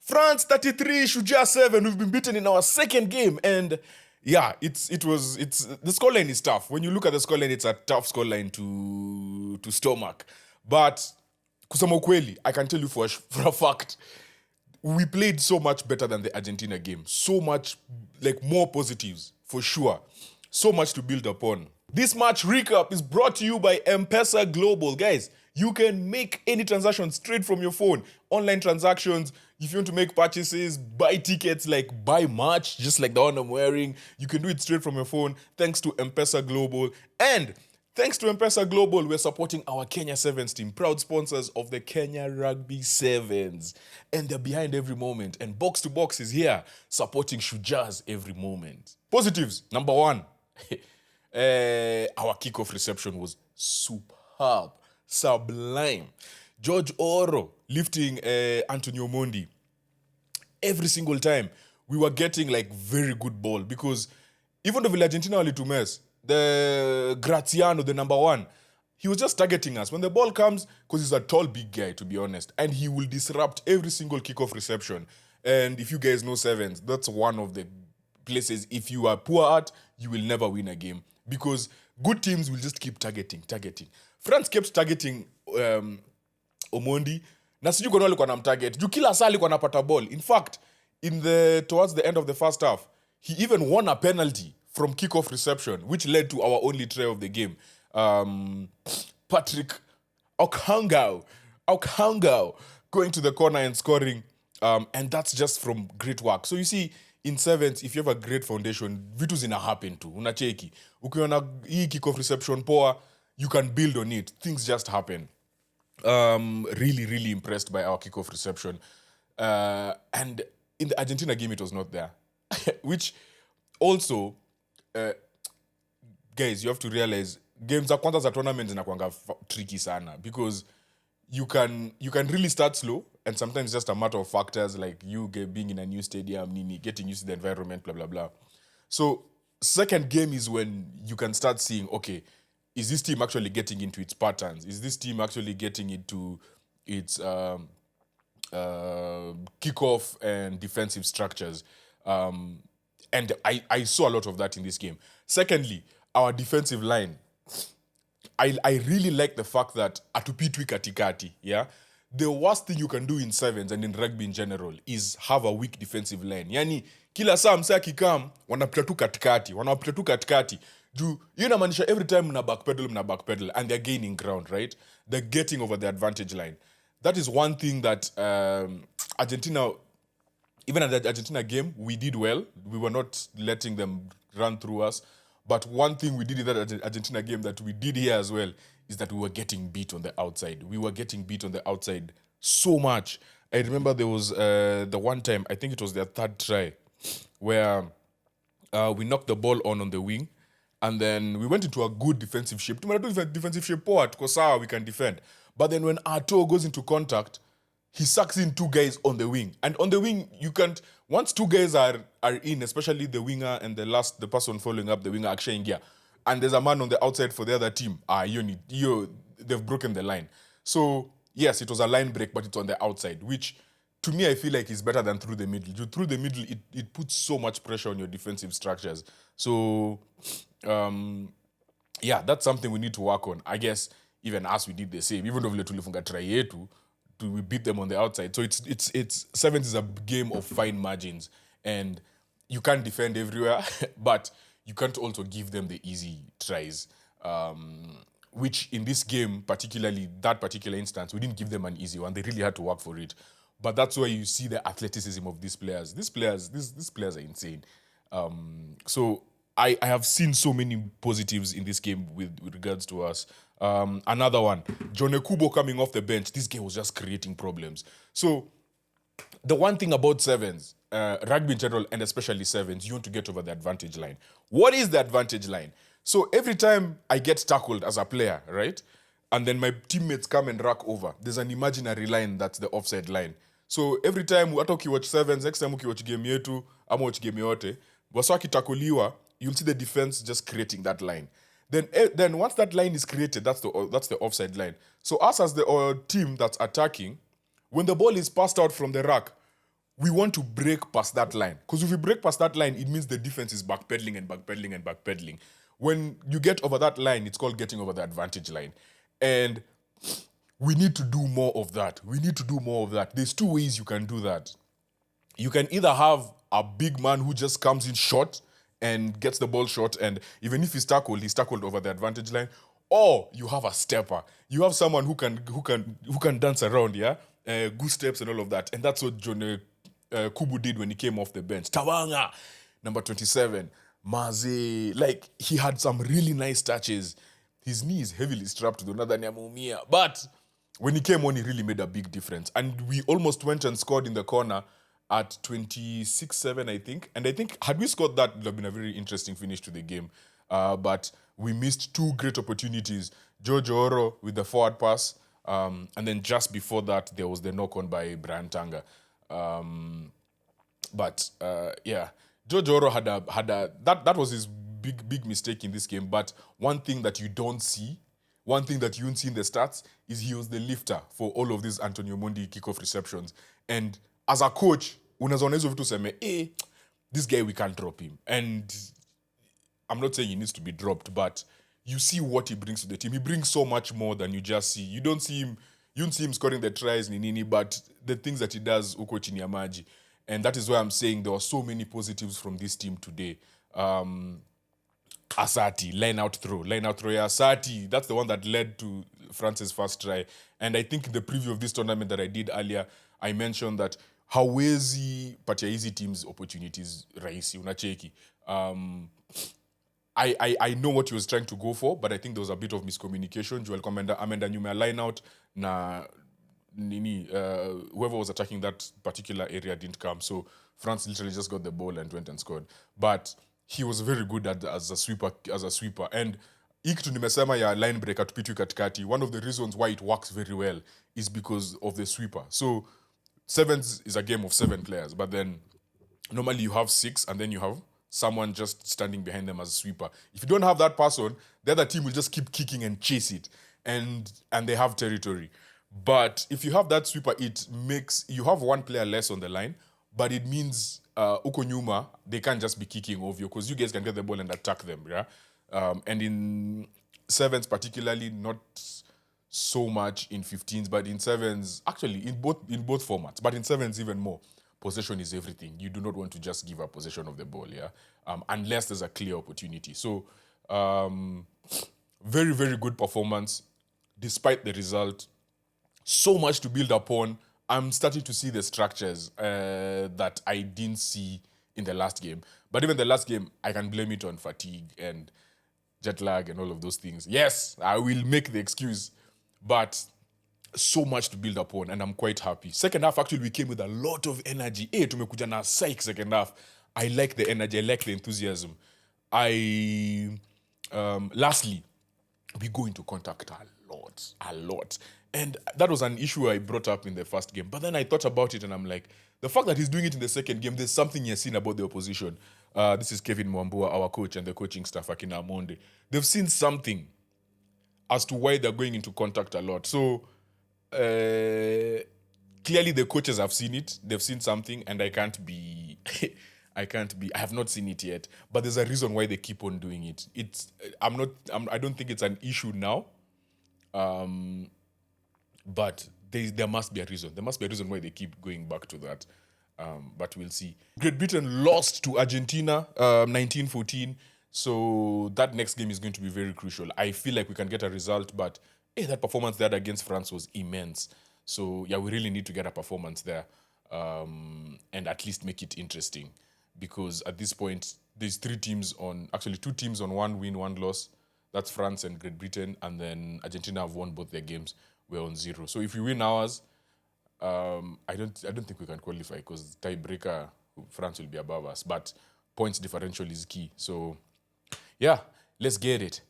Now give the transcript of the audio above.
France 33, SHUJAA 7. We've been beaten in our second game. And yeah, the scoreline is tough. When you look at the scoreline, it's a tough scoreline to stomach. But kusema ukweli, I can tell you for a fact, we played so much better than the Argentina game. So much, like more positives, for sure. So much to build upon. This match recap is brought to you by M-Pesa Global. Guys, you can make any transaction straight from your phone. Online transactions, if you want to make purchases, buy tickets, like buy merch, just like the one I'm wearing, you can do it straight from your phone thanks to M-Pesa Global. And thanks to M-Pesa Global, we're supporting our Kenya Sevens team, proud sponsors of the Kenya Rugby Sevens. And they're behind every moment. And Box to Box is here, supporting SHUJAA's every moment. Positives, number one. Our kickoff reception was superb, sublime. George Oro lifting Antonio Mondi. Every single time, we were getting like very good ball because even though Argentina only to mess, the Graziano, the number one, he was just targeting us. When the ball comes, because he's a tall, big guy, to be honest, and he will disrupt every single kickoff reception. And if you guys know sevens, that's one of the places, if you are poor at, you will never win a game. Because good teams will just keep targeting. France kept targeting Omondi. Na siju kono alikuwa namtarget. Juu kila saa alikuwa anapata ball. In fact, towards the end of the first half, he even won a penalty from kickoff reception, which led to our only try of the game. Patrick Okhangao going to the corner and scoring. And that's just from great work. So you see, in sevens, if you have a great foundation, vitu zina happen too. Unacheki. Ukiona hii kickoff reception poa, you can build on it. Things just happen. Really impressed by our kickoff reception. And in the Argentina game, it was not there. Which also, guys, you have to realize, games za kwanza za tournaments zinakuanga tricky sana. Because you can really start slow, and sometimes it's just a matter of factors like you being in a new stadium, getting used to the environment, blah, blah, blah. So second game is when you can start seeing, okay, is this team actually getting into its patterns? Is this team actually getting into its kickoff and defensive structures? And I saw a lot of that in this game. Secondly, our defensive line. I really like the fact that atupitwi katikati, yeah? The worst thing you can do in sevens and in rugby in general is have a weak defensive line. Yani, kila saa msea kikam, wanapita tu katikati. Juu, you inamaanisha every time mna backpedal, and they're gaining ground, right? They're getting over the advantage line. That is one thing that Argentina, even at the Argentina game, we did well. We were not letting them run through us. But one thing we did in that Argentina game that we did here as well is that we were getting beat on the outside. We were getting beat on the outside so much. I remember there was the one time, I think it was their third try, where we knocked the ball on the wing, and then we went into a good defensive shape. Defensive shape poa, tuko sawa, we can defend. But then when Arto goes into contact, he sucks in two guys on the wing. And on the wing, you can't... Once two guys are in, especially the winger and the person following up the winger, Akshay Ingia, and there's a man on the outside for the other team, they've broken the line. So, yes, it was a line break, but it's on the outside, which, to me, I feel like is better than through the middle. Through the middle, it puts so much pressure on your defensive structures. So, yeah, that's something we need to work on. I guess, even us, we did the same. Even though we tulifunga try yetu, we beat them on the outside. So it's sevens is a game of fine margins, and you can't defend everywhere, but you can't also give them the easy tries. Which in this game, particularly that particular instance, we didn't give them an easy one. They really had to work for it. But that's where you see the athleticism of these players. These players are insane. So I have seen so many positives in this game with regards to us. Another one, John Ekubo coming off the bench. This game was just creating problems. So the one thing about sevens, rugby in general, and especially sevens, you want to get over the advantage line. What is the advantage line? So every time I get tackled as a player, right? And then my teammates come and rack over, there's an imaginary line that's the offside line. So every time, hata ukiwatch sevens, next time ukiwatch game yetu, ama watch game yote, wasa wakitakuliwa, you'll see the defense just creating that line. Then once that line is created, that's the offside line. So us as the team that's attacking, when the ball is passed out from the rack, we want to break past that line. Because if we break past that line, it means the defense is backpedaling and backpedaling and backpedaling. When you get over that line, it's called getting over the advantage line. And we need to do more of that. We need to do more of that. There's two ways you can do that. You can either have a big man who just comes in short and gets the ball short, and even if he's tackled over the advantage line, or you have a stepper. You have someone who can dance around, yeah, good steps and all of that, and that's what John Kubu did when he came off the bench. Tawanga, number 27, Maze, like he had some really nice touches. His knee is heavily strapped to another Nyamumia, but when he came on, he really made a big difference, and we almost went and scored in the corner at 26-7, I think. And I think had we scored that, it would have been a very interesting finish to the game. But we missed two great opportunities. George Oro with the forward pass, and then just before that, there was the knock-on by Brian Tanga. Yeah, George Oro had a that was his big mistake in this game. But one thing that you don't see, one thing that you won't see in the stats, is he was the lifter for all of these Antonio Mundi kickoff receptions. And as a coach, unazoona hizo vitu seme, this guy, we can't drop him. And I'm not saying he needs to be dropped, but you see what he brings to the team. He brings so much more than you just see. You don't see him scoring the tries, nini, but the things that he does, uko chini ya maji. And that is why I'm saying there were so many positives from this team today. Asati, line out throw. Yeah, Asati, that's the one that led to France's first try. And I think in the preview of this tournament that I did earlier, I mentioned that hawezi patia hizi teams opportunities rahisi, unacheki. I know what he was trying to go for, but I think there was a bit of miscommunication. Joel Commander Amanda Nyuma line out na whoever was attacking that particular area didn't come. So France literally just got the ball and went and scored. But he was very good as a sweeper. And ikitu nimesema ya line breaker tupitu katikati, one of the reasons why it works very well is because of the sweeper. So sevens is a game of 7 players, but then normally you have 6 and then you have someone just standing behind them as a sweeper. If you don't have that person, the other team will just keep kicking and chase it, and they have territory. But if you have that sweeper, it makes you have one player less on the line, but it means uko nyuma, they can't just be kicking over you because you guys can get the ball and attack them, yeah? And in sevens particularly, not so much in 15s, but in sevens, actually in both formats, but in sevens even more. Possession is everything. You do not want to just give up possession of the ball, yeah, unless there's a clear opportunity. So, very, very good performance, despite the result. So much to build upon. I'm starting to see the structures that I didn't see in the last game. But even the last game, I can blame it on fatigue and jet lag and all of those things. Yes, I will make the excuse, but so much to build upon, and I'm quite happy. Second half, actually, we came with a lot of energy. Tumekuja na psych second half. I like the energy. I like the enthusiasm. Lastly, we go into contact a lot. And that was an issue I brought up in the first game. But then I thought about it, and I'm like, the fact that he's doing it in the second game, there's something you're seeing about the opposition. This is Kevin Mwambua, our coach, and the coaching staff, Akina Monde. They've seen something as to why they're going into contact a lot. So, clearly the coaches have seen it. They've seen something, and I have not seen it yet. But there's a reason why they keep on doing it. I don't think it's an issue now. But there must be a reason. There must be a reason why they keep going back to that. But we'll see. Great Britain lost to Argentina 19-14. So that next game is going to be very crucial. I feel like we can get a result, but that performance they had against France was immense. So yeah, we really need to get a performance there and at least make it interesting. Because at this point, there's two teams on 1 win, 1 loss. That's France and Great Britain. And then Argentina have won both their games. We're on 0. So if we win ours, I don't think we can qualify because tiebreaker, France will be above us. But points differential is key. So yeah, let's get it.